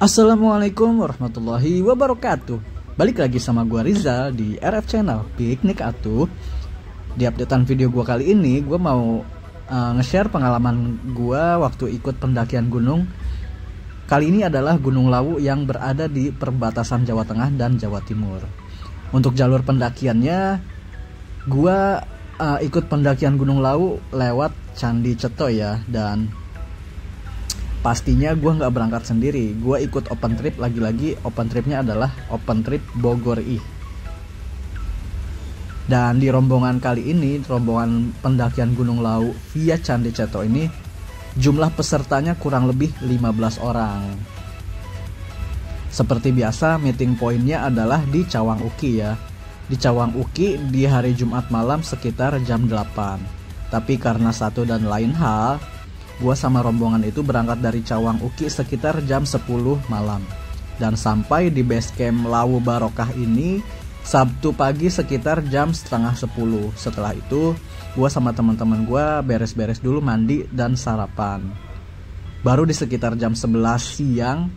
Assalamualaikum warahmatullahi wabarakatuh. Balik lagi sama gua Rizal di RF Channel Piknik Atuh. Di updatean video gua kali ini, gua mau nge-share pengalaman gua waktu ikut pendakian gunung. Kali ini adalah Gunung Lawu yang berada di perbatasan Jawa Tengah dan Jawa Timur. Untuk jalur pendakiannya, gua ikut pendakian Gunung Lawu lewat Candi Ceto ya, dan pastinya gue nggak berangkat sendiri, gue ikut open trip. Lagi-lagi open tripnya adalah open trip Bogor I. Dan di rombongan kali ini, rombongan pendakian Gunung Lawu via Candi Ceto ini, jumlah pesertanya kurang lebih 15 orang. Seperti biasa, meeting pointnya adalah di Cawang Uki ya. Di Cawang Uki di hari Jumat malam sekitar jam 8. Tapi karena satu dan lain hal, gua sama rombongan itu berangkat dari Cawang Uki sekitar jam 10 malam. Dan sampai di base camp Lawu Barokah ini Sabtu pagi sekitar jam setengah 10. Setelah itu gua sama teman-teman gua beres-beres dulu, mandi dan sarapan. Baru di sekitar jam 11 siang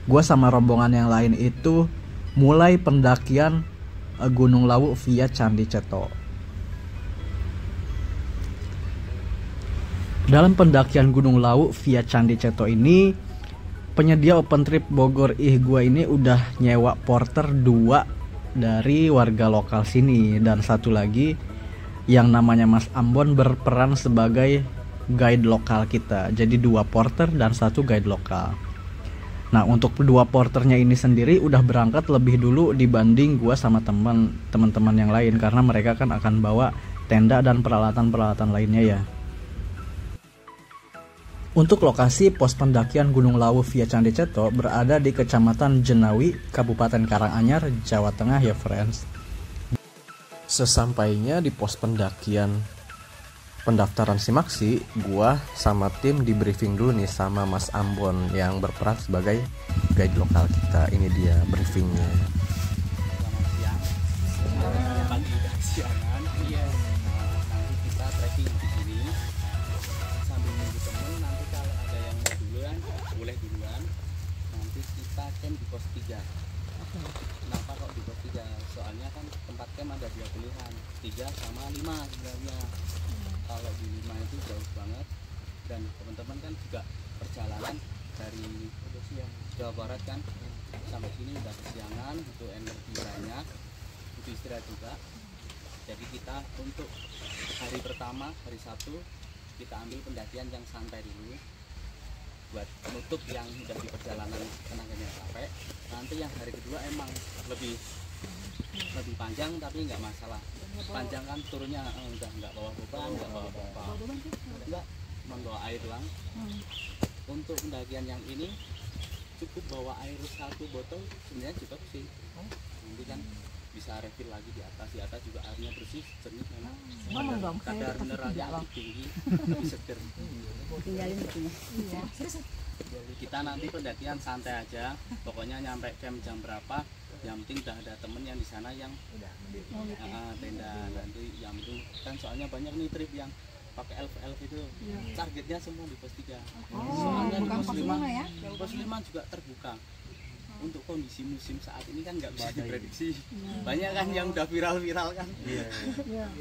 gua sama rombongan yang lain itu mulai pendakian Gunung Lawu via Candi Ceto. Dalam pendakian Gunung Lawu via Candi Ceto ini, penyedia open trip Bogor I gua ini udah nyewa porter 2 dari warga lokal sini, dan satu lagi yang namanya Mas Ambon berperan sebagai guide lokal kita. Jadi 2 porter dan 1 guide lokal. Nah, untuk 2 porternya ini sendiri udah berangkat lebih dulu dibanding gua sama teman-teman yang lain, karena mereka kan akan bawa tenda dan peralatan-peralatan lainnya ya. Untuk lokasi pos pendakian Gunung Lawu via Candi Ceto berada di Kecamatan Jenawi, Kabupaten Karanganyar, Jawa Tengah ya friends. Sesampainya di pos pendakian pendaftaran Simaksi, gua sama tim di briefing dulu nih sama Mas Ambon yang berperan sebagai guide lokal kita. Ini dia briefingnya. Selamat siang. Pagi dan siangan. Iya. Nanti kita trekking di sini sambil nunggu temen. Nanti kalau ada yang mau duluan, boleh duluan. Nanti kita camp di pos 3. Kenapa kok di pos 3? Soalnya kan tempat camp ada 2 pilihan, 3 sama 5 sebenarnya. Kalau di 5 itu jauh banget, dan teman-teman kan juga perjalanan dari Jawa Barat kan sampai sini udah kesiangan, butuh energi banyak, butuh istirahat juga. Jadi kita untuk hari pertama, hari Sabtu, kita ambil pendakian yang santai dulu buat menutup yang udah di perjalanan tenaganya capek. Nanti yang hari kedua emang lebih panjang, tapi nggak masalah. Panjang kan turunnya udah nggak bawa beban, nggak bawa apa-apa, nggak membawa air doang. Untuk pendakian yang ini cukup bawa air 1 botol sebenarnya cukup sih. Nanti kan bisa refill lagi di atas juga airnya bersih, jernih memang. Kadar mineralnya tinggi, lebih seger. Kita nanti pendakian santai aja, pokoknya nyampe camp jam berapa, yang penting udah ada temen yang di sana yang tenda. Nanti yang penting kan soalnya banyak nih trip yang pakai elf itu, targetnya semua di pos 3. Soalnya di pos 5 ya? Pos 5 juga terbuka. Untuk kondisi musim saat ini kan nggak bisa diprediksi. Banyak kan yang udah viral kan.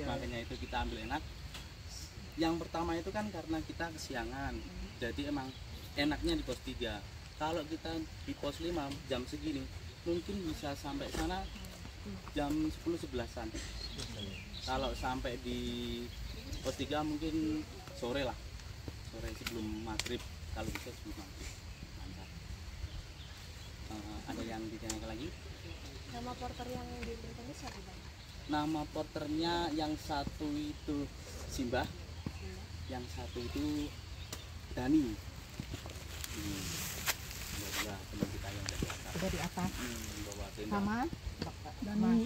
Makanya itu kita ambil enak. Yang pertama itu kan karena kita kesiangan, jadi emang enaknya di pos 3. Kalau kita di pos 5 jam segini mungkin bisa sampai sana jam 10-11an. Kalau sampai di pos 3 mungkin sore lah, sore sebelum maghrib, kalau bisa sebelum maghrib. Mantap. Ada yang ditanyakan lagi? Nama porter yang diberikan itu siapa Bang? Nama porternya yang satu itu Simbah, yang satu itu Dani. Dua teman kita yang dari atas. Udah di atas. Bawa tenda. Sama Dani.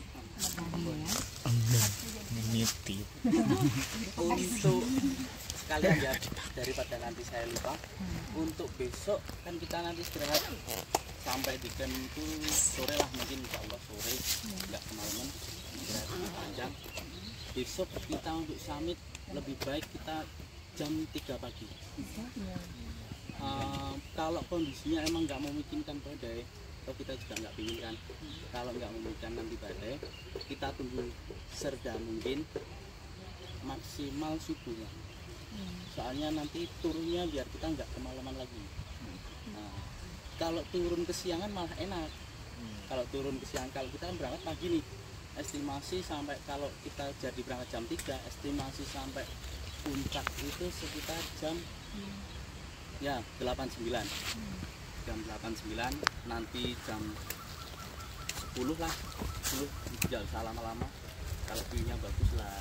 Untuk sekalian ya, daripada nanti saya lupa, untuk besok kan kita nanti istirahat sampai di camp itu sore lah, mungkin insya Allah sore, nggak kemalaman, istirahat lebih panjang. Besok kita untuk summit lebih baik kita jam 3 pagi. Kalau kondisinya emang nggak memungkinkan badai, atau kita juga nggak pingin kan, kalau nggak memungkinkan nanti badai, kita tunggu serda mungkin maksimal subuhnya. Soalnya nanti turunnya biar kita nggak kemalaman lagi. Nah, kalau turun kesiangan malah enak. Kalau turun kesiangan, kalau kita kan berangkat pagi nih, estimasi sampai kalau kita jadi berangkat jam 3, estimasi sampai puncak itu sekitar jam ya 8-9. Jam 8-9, nanti jam 10 lah, 10 tidak usah lama-lama. Kalau view-nya bagus lah,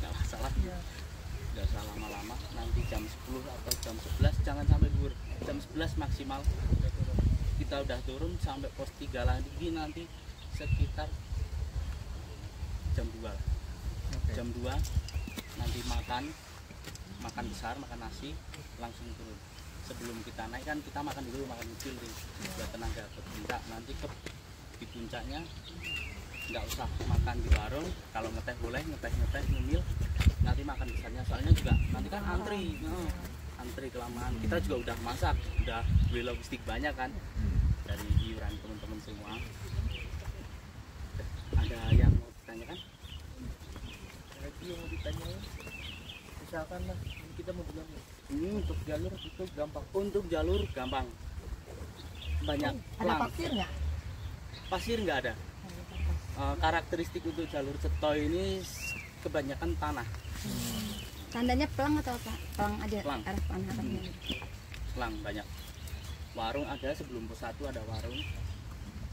nggak masalah. Nggak usah lama-lama, nanti jam 10 atau jam 11, jangan sampai dur. Jam 11 maksimal kita udah turun sampai pos 3 lagi, nanti sekitar jam 2. Jam 2 nanti makan besar, makan nasi, langsung turun. Sebelum kita naik kan kita makan dulu, makan kecil nih buat tenaga ke puncak. Nanti di puncaknya nggak usah makan di warung, kalau ngeteh boleh, ngeteh ngemil, nanti makan besarnya, soalnya juga nanti kan antri kelamaan. Kita juga udah masak, udah beli logistik banyak kan dari iuran teman-teman semua. Ada yang mau ditanyakan? Lagi yang mau ditanyain, misalkan lah kita mau bilang Untuk jalur itu gampang. Untuk jalur gampang, banyak Ada pelang. pasir nggak? Pasir nggak ada. Karakteristik untuk jalur Cetoi ini kebanyakan tanah. Tandanya pelang atau apa? Pelang aja. Pelang. Arah arahnya. Pelang banyak. Warung ada, sebelum pos 1 ada warung.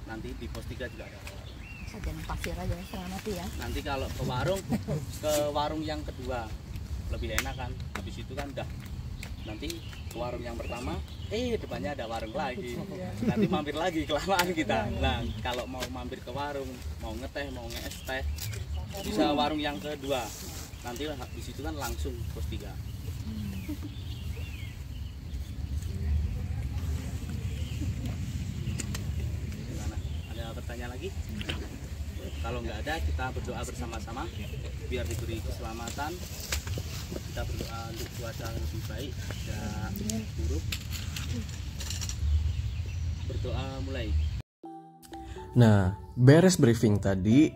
Nanti di pos 3 juga ada warung. Saja pasir aja setengah mati ya. Nanti kalau ke warung yang kedua lebih enak kan. Habis itu kan udah nanti ke warung yang pertama, depannya ada warung lagi. Nanti mampir lagi, kelamaan kita. Nah, kalau mau mampir ke warung, mau ngeteh, mau nge-es teh, bisa warung yang kedua. Nanti di situ kan langsung pos 3. Gimana? Ada pertanyaan lagi? Kalau nggak ada, kita berdoa bersama-sama biar diberi keselamatan. Kita berdoa untuk cuaca yang lebih baik, tidak buruk. Berdoa mulai. Nah, beres briefing tadi,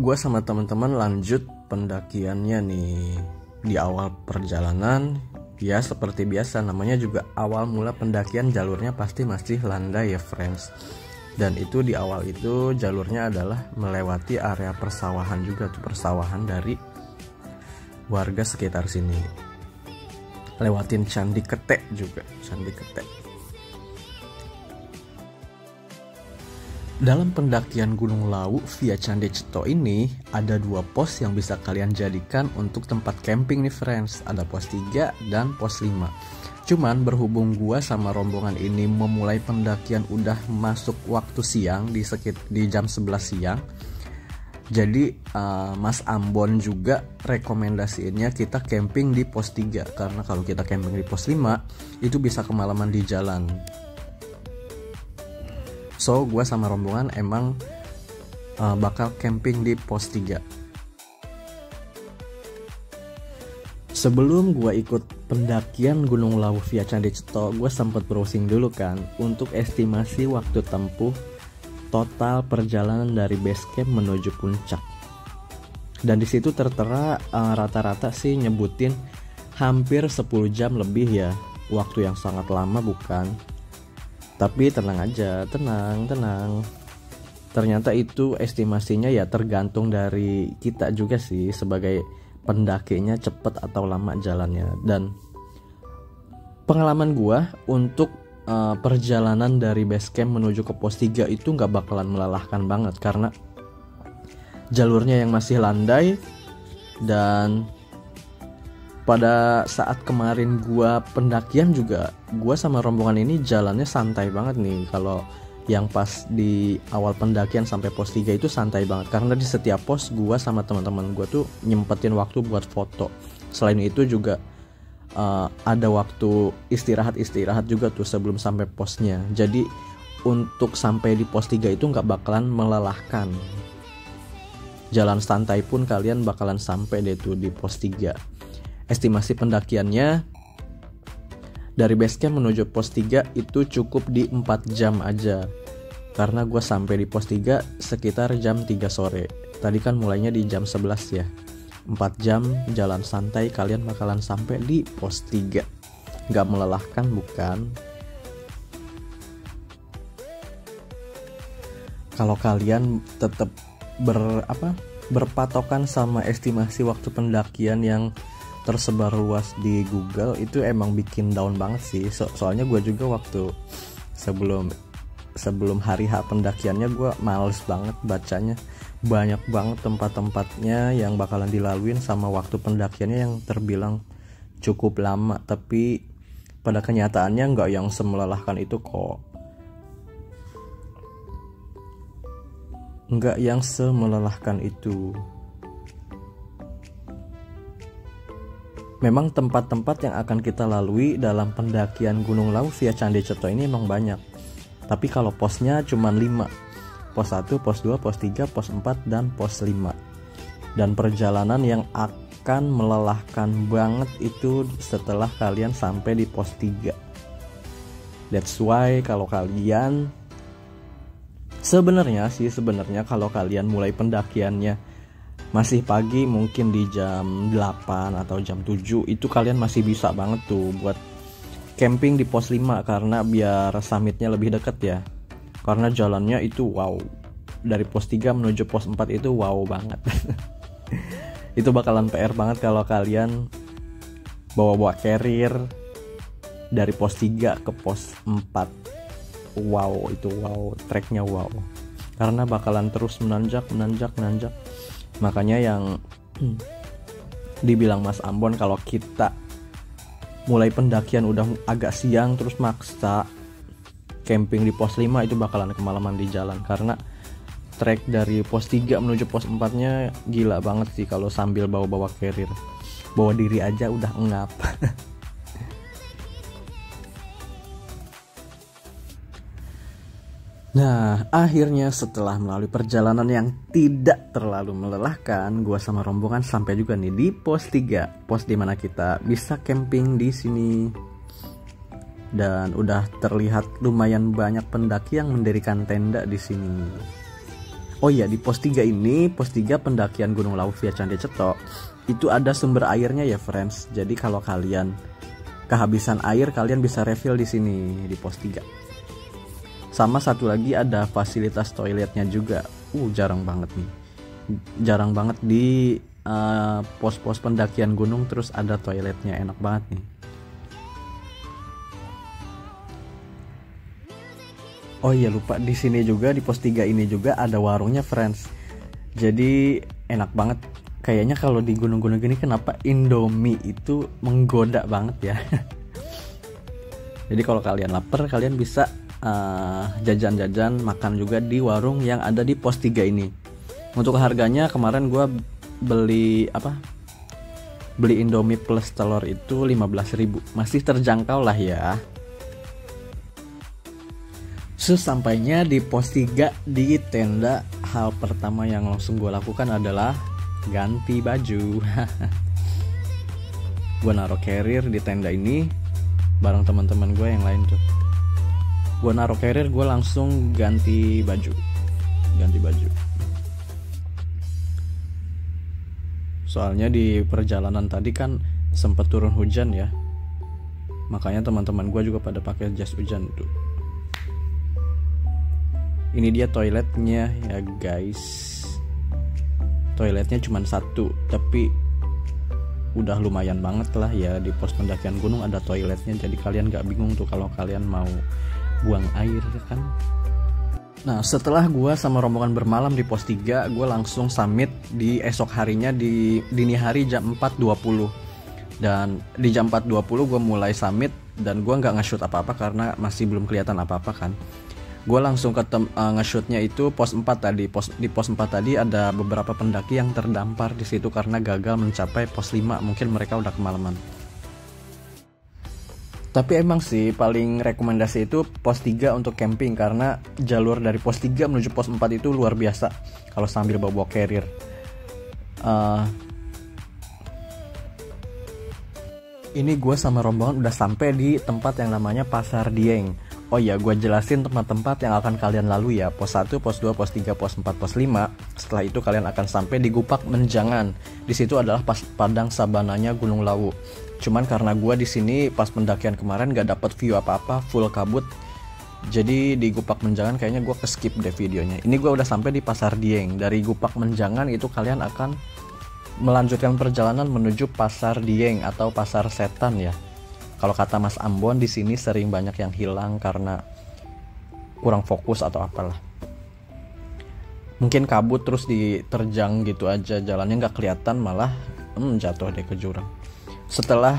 gue sama teman-teman lanjut pendakiannya nih. Di awal perjalanan, ya seperti biasa, namanya juga awal mula pendakian, jalurnya pasti masih landai ya friends. Dan itu di awal itu jalurnya adalah melewati area persawahan juga tuh, persawahan dari warga sekitar sini. Lewatin Candi Ketek juga, Candi Ketek. Dalam pendakian Gunung Lawu via Candi Ceto ini ada 2 pos yang bisa kalian jadikan untuk tempat camping nih friends. Ada pos 3 dan pos 5. Cuman berhubung gua sama rombongan ini memulai pendakian udah masuk waktu siang di jam 11 siang. Jadi Mas Ambon juga rekomendasiinnya kita camping di pos 3, karena kalau kita camping di pos 5 itu bisa kemalaman di jalan. So gue sama rombongan emang bakal camping di pos 3. Sebelum gue ikut pendakian Gunung Lawu via Candi Ceto, gue sempat browsing dulu kan untuk estimasi waktu tempuh total perjalanan dari base camp menuju puncak. Dan di situ tertera rata-rata sih nyebutin hampir 10 jam lebih ya. Waktu yang sangat lama bukan? Tapi tenang aja, tenang. Ternyata itu estimasinya ya tergantung dari kita juga sih sebagai pendakinya cepet atau lama jalannya. Dan pengalaman gua untuk perjalanan dari base camp menuju ke pos 3 itu nggak bakalan melelahkan banget karena jalurnya yang masih landai. Dan pada saat kemarin gua pendakian juga gua sama rombongan ini jalannya santai banget nih. Kalau yang pas di awal pendakian sampai pos 3 itu santai banget karena di setiap pos gua sama teman-teman gua tuh nyempetin waktu buat foto. Selain itu juga ada waktu istirahat juga tuh sebelum sampai posnya. Jadi untuk sampai di pos 3 itu nggak bakalan melelahkan. Jalan santai pun kalian bakalan sampai deh tuh di pos 3. Estimasi pendakiannya Dari base camp menuju pos 3 itu cukup di 4 jam aja. Karena gue sampai di pos 3 sekitar jam 3 sore. Tadi kan mulainya di jam 11 ya. 4 jam jalan santai, kalian bakalan sampai di pos 3. Gak melelahkan bukan? Kalau kalian tetap berpatokan sama estimasi waktu pendakian yang tersebar luas di Google, itu emang bikin down banget sih. Soalnya gue juga waktu sebelum hari H pendakiannya gue males banget bacanya. Banyak banget tempat-tempatnya yang bakalan dilaluin sama waktu pendakiannya yang terbilang cukup lama, tapi pada kenyataannya nggak yang semelelahkan itu kok. Nggak yang semelelahkan itu. Memang tempat-tempat yang akan kita lalui dalam pendakian Gunung Lawu via Candi Ceto ini emang banyak. Tapi kalau posnya cuma 5. Pos 1, pos 2, pos 3, pos 4, dan pos 5. Dan perjalanan yang akan melelahkan banget itu setelah kalian sampai di pos 3. That's why kalau kalian sebenarnya kalau kalian mulai pendakiannya masih pagi, mungkin di jam 8 atau jam 7, itu kalian masih bisa banget tuh buat camping di pos 5 karena biar summitnya lebih dekat ya. Karena jalannya itu wow. Dari pos 3 menuju pos 4 itu wow banget. Itu bakalan PR banget kalau kalian bawa carrier dari pos 3 ke pos 4. Wow, itu wow, treknya wow. Karena bakalan terus menanjak. Makanya yang dibilang Mas Ambon, kalau kita mulai pendakian udah agak siang terus maksa camping di pos 5 itu bakalan kemalaman di jalan. Karena trek dari pos 3 menuju pos 4 nya gila banget sih kalau sambil bawa carrier. Bawa diri aja udah engap. Nah, akhirnya setelah melalui perjalanan yang tidak terlalu melelahkan, gua sama rombongan sampai juga nih di pos 3, pos dimana kita bisa camping di sini. Dan udah terlihat lumayan banyak pendaki yang mendirikan tenda di sini. Oh iya, di pos 3 ini, pos 3 pendakian Gunung Lawu via Candi Ceto, itu ada sumber airnya ya, friends. Jadi kalau kalian kehabisan air, kalian bisa refill di sini di pos 3. Sama satu lagi ada fasilitas toiletnya juga. Jarang banget nih. Jarang banget di pos-pos pendakian gunung terus ada toiletnya, enak banget nih. Oh iya, lupa, di sini juga di pos 3 ini juga ada warungnya, friends. Jadi enak banget. Kayaknya kalau di gunung-gunung gini kenapa Indomie itu menggoda banget ya. Jadi kalau kalian lapar, kalian bisa jajan-jajan makan juga di warung yang ada di pos 3 ini. Untuk harganya kemarin gue beli Indomie plus telur itu 15.000, masih terjangkau lah ya. Sesampainya di pos 3 di tenda, hal pertama yang langsung gue lakukan adalah ganti baju. Gue naruh carrier di tenda ini bareng teman-teman gue yang lain tuh. Gue naruh carrier, gue langsung ganti baju. Soalnya di perjalanan tadi kan sempat turun hujan ya, makanya teman-teman gue juga pada pakai jas hujan tuh. Ini dia toiletnya ya guys. Toiletnya cuma satu, tapi udah lumayan banget lah ya. Di pos pendakian gunung ada toiletnya, jadi kalian gak bingung tuh kalau kalian mau buang air kan. Nah, setelah gue sama rombongan bermalam di pos 3, gue langsung summit di esok harinya di dini hari jam 4.20. Dan di jam 4.20 gue mulai summit, dan gue gak nge-shoot apa-apa karena masih belum kelihatan apa-apa kan. Gue langsung nge-shootnya itu pos 4 tadi. Di pos 4 tadi ada beberapa pendaki yang terdampar di situ karena gagal mencapai pos 5. Mungkin mereka udah kemalaman. Tapi emang sih paling rekomendasi itu pos 3 untuk camping, karena jalur dari pos 3 menuju pos 4 itu luar biasa kalau sambil bawa carrier. Ini gue sama rombongan udah sampai di tempat yang namanya Pasar Dieng. Oh ya, gue jelasin tempat-tempat yang akan kalian lalui ya. Pos 1, pos 2, pos 3, pos 4, pos 5. Setelah itu kalian akan sampai di Gupak Menjangan. Di situ adalah padang sabananya Gunung Lawu. Cuman karena gue di sini pas pendakian kemarin gak dapet view apa-apa, full kabut. Jadi di Gupak Menjangan kayaknya gue keskip deh videonya. Ini gue udah sampai di Pasar Dieng. Dari Gupak Menjangan itu kalian akan melanjutkan perjalanan menuju Pasar Dieng atau Pasar Setan ya. Kalau kata Mas Ambon, di sini sering banyak yang hilang karena kurang fokus atau apalah. Mungkin kabut terus diterjang gitu aja, jalannya nggak kelihatan, malah jatuh deh ke jurang. Setelah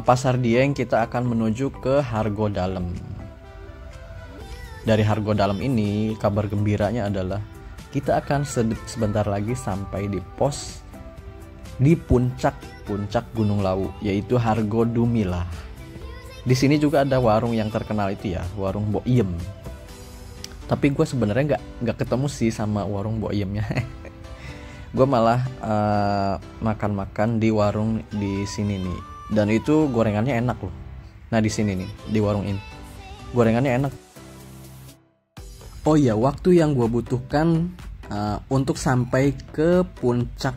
Pasar Dieng kita akan menuju ke Hargo Dalem. Dari Hargo Dalem ini kabar gembiranya adalah kita akan sebentar lagi sampai di pos di puncak Gunung Lawu, yaitu Hargo Dumilah. Di sini juga ada warung yang terkenal itu ya, warung Mbok Iem. Tapi gue sebenarnya nggak ketemu sih sama warung Mbok Iemnya. Gue malah makan-makan di warung di sini nih, dan itu gorengannya enak loh. Nah di sini nih di warung ini gorengannya enak. Oh ya, waktu yang gue butuhkan untuk sampai ke puncak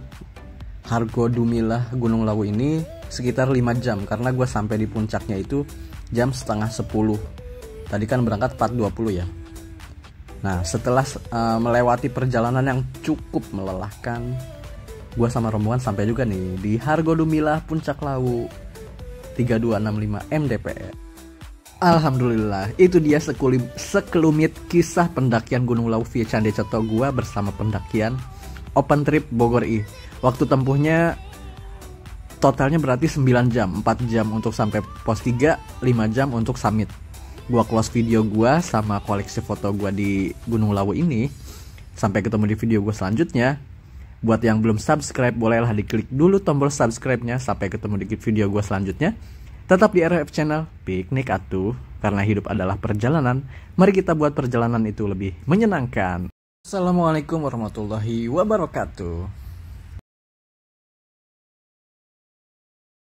Hargo Dumilah Gunung Lawu ini sekitar 5 jam, karena gue sampai di puncaknya itu jam setengah 10. Tadi kan berangkat 4.20 ya. Nah setelah melewati perjalanan yang cukup melelahkan, gue sama rombongan sampai juga nih di Hargo Dumilah Puncak Lawu 3265 mdpl. Alhamdulillah, itu dia sekelumit kisah pendakian Gunung Lawu via Candi Coto gua bersama pendakian Open Trip Bogor I. Waktu tempuhnya totalnya berarti 9 jam, 4 jam untuk sampai pos 3, 5 jam untuk summit. Gua close video gua sama koleksi foto gua di Gunung Lawu ini. Sampai ketemu di video gua selanjutnya. Buat yang belum subscribe, bolehlah diklik dulu tombol subscribe-nya. Sampai ketemu di video gua selanjutnya. Tetap di RF Channel, piknik atuh, karena hidup adalah perjalanan. Mari kita buat perjalanan itu lebih menyenangkan. Assalamualaikum warahmatullahi wabarakatuh.